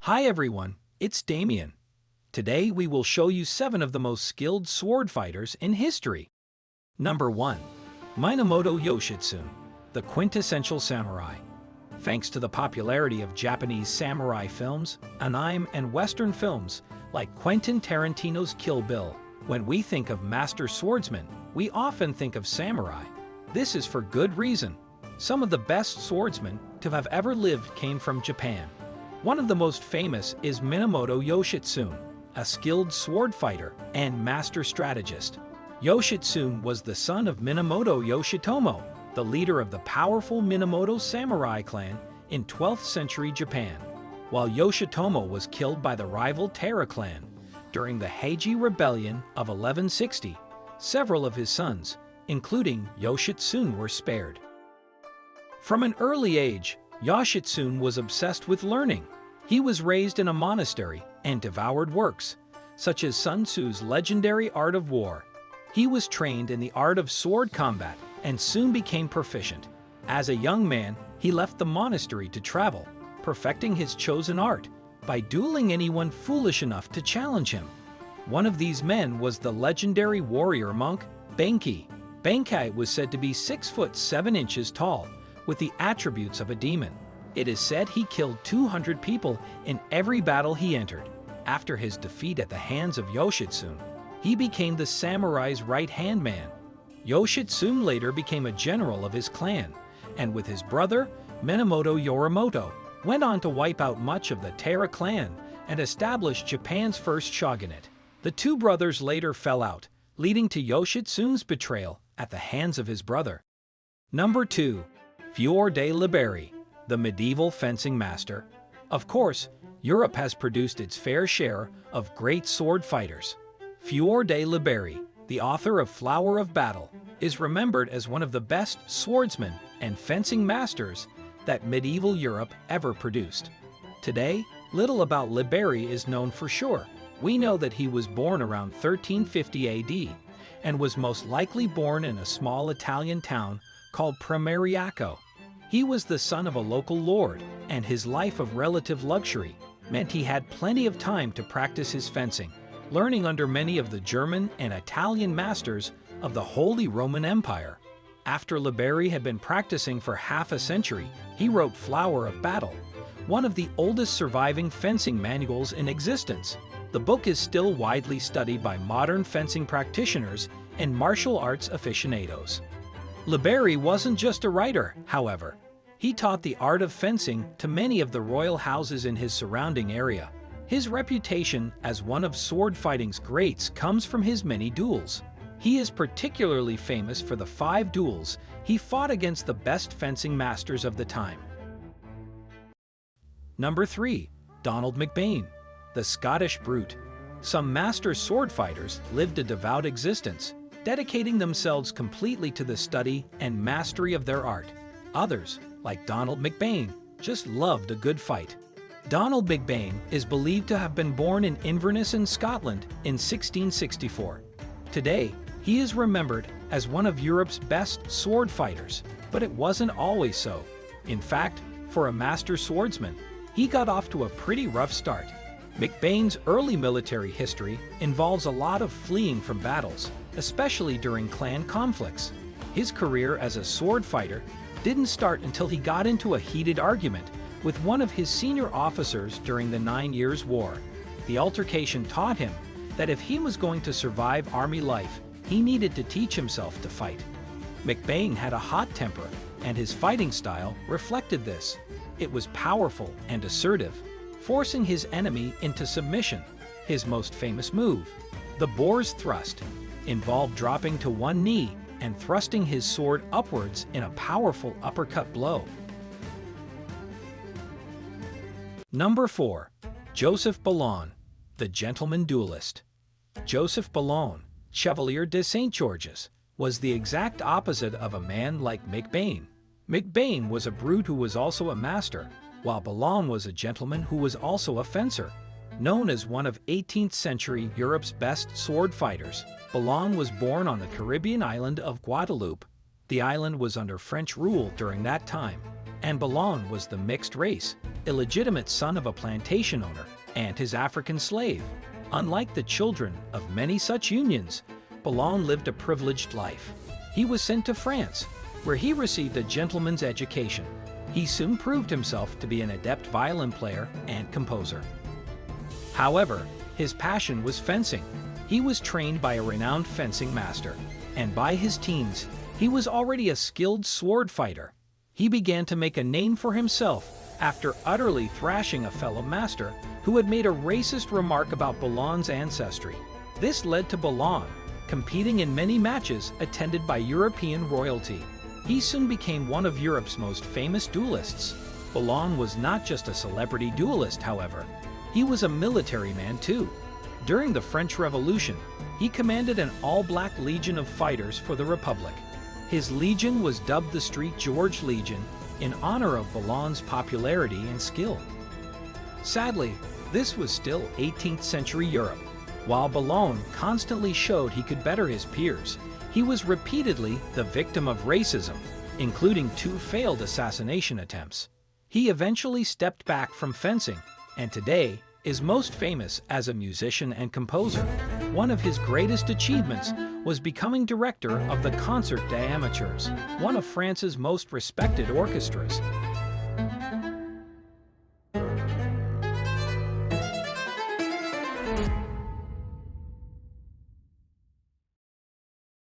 Hi everyone, it's Damien. Today we will show you 7 of the most skilled sword fighters in history. Number 1. Minamoto Yoshitsune, the quintessential samurai. Thanks to the popularity of Japanese samurai films, anime, and Western films like Quentin Tarantino's Kill Bill, when we think of master swordsmen, we often think of samurai. This is for good reason. Some of the best swordsmen to have ever lived came from Japan. One of the most famous is Minamoto Yoshitsune, a skilled sword fighter and master strategist. Yoshitsune was the son of Minamoto Yoshitomo, the leader of the powerful Minamoto samurai clan in 12th century Japan, while Yoshitomo was killed by the rival Taira clan. During the Heiji Rebellion of 1160, several of his sons, including Yoshitsune, were spared. From an early age, Yoshitsune was obsessed with learning. He was raised in a monastery and devoured works, such as Sun Tzu's legendary art of war. He was trained in the art of sword combat and soon became proficient. As a young man, he left the monastery to travel, perfecting his chosen art by dueling anyone foolish enough to challenge him. One of these men was the legendary warrior monk, Benkei. Benkei was said to be 6 foot 7 inches tall, with the attributes of a demon. It is said he killed 200 people in every battle he entered. After his defeat at the hands of Yoshitsune, he became the samurai's right-hand man. Yoshitsune later became a general of his clan, and with his brother, Minamoto Yorimoto, went on to wipe out much of the Taira clan and establish Japan's first shogunate. The two brothers later fell out, leading to Yoshitsune's betrayal at the hands of his brother. Number 2. Fior de Liberi, the medieval fencing master. Of course, Europe has produced its fair share of great sword fighters. Fior de Liberi, the author of Flower of Battle, is remembered as one of the best swordsmen and fencing masters that medieval Europe ever produced. Today, little about Liberi is known for sure. We know that he was born around 1350 AD and was most likely born in a small Italian town called Primeriaco. He was the son of a local lord, and his life of relative luxury meant he had plenty of time to practice his fencing, learning under many of the German and Italian masters of the Holy Roman Empire. After Liberi had been practicing for half a century, he wrote Flower of Battle, one of the oldest surviving fencing manuals in existence. The book is still widely studied by modern fencing practitioners and martial arts aficionados. Liberi wasn't just a writer, however. He taught the art of fencing to many of the royal houses in his surrounding area. His reputation as one of sword fighting's greats comes from his many duels. He is particularly famous for the 5 duels he fought against the best fencing masters of the time. Number 3. Donald MacBain, the Scottish brute. Some master sword fighters lived a devout existence, dedicating themselves completely to the study and mastery of their art. Others, like Donald MacBain, just loved a good fight. Donald MacBain is believed to have been born in Inverness in Scotland in 1664. Today, he is remembered as one of Europe's best sword fighters, but it wasn't always so. In fact, for a master swordsman, he got off to a pretty rough start. MacBain's early military history involves a lot of fleeing from battles, especially during clan conflicts. His career as a sword fighter didn't start until he got into a heated argument with one of his senior officers during the 9 Years' War. The altercation taught him that if he was going to survive army life, he needed to teach himself to fight. MacBain had a hot temper, and his fighting style reflected this. It was powerful and assertive, forcing his enemy into submission. His most famous move, the boar's thrust, involved dropping to one knee and thrusting his sword upwards in a powerful uppercut blow. Number 4. Joseph Boulogne, the gentleman duelist. Joseph Boulogne, Chevalier de St. Georges, was the exact opposite of a man like MacBain. MacBain was a brute who was also a master, while Boulogne was a gentleman who was also a fencer. Known as one of 18th century Europe's best sword fighters, Boulogne was born on the Caribbean island of Guadeloupe. The island was under French rule during that time, and Boulogne was the mixed race, illegitimate son of a plantation owner and his African slave. Unlike the children of many such unions, Ballon lived a privileged life. He was sent to France, where he received a gentleman's education. He soon proved himself to be an adept violin player and composer. However, his passion was fencing. He was trained by a renowned fencing master, and by his teens, he was already a skilled sword fighter. He began to make a name for himself after utterly thrashing a fellow master who had made a racist remark about Ballon's ancestry. This led to Ballon competing in many matches attended by European royalty. He soon became one of Europe's most famous duelists. Ballon was not just a celebrity duelist, however. He was a military man too. During the French Revolution, he commanded an all-black legion of fighters for the Republic. His legion was dubbed the Street George Legion in honor of Ballon's popularity and skill. Sadly, this was still 18th century Europe. While Ballon constantly showed he could better his peers, he was repeatedly the victim of racism, including 2 failed assassination attempts. He eventually stepped back from fencing, and today is most famous as a musician and composer. One of his greatest achievements was becoming director of the Concert des Amateurs, one of France's most respected orchestras.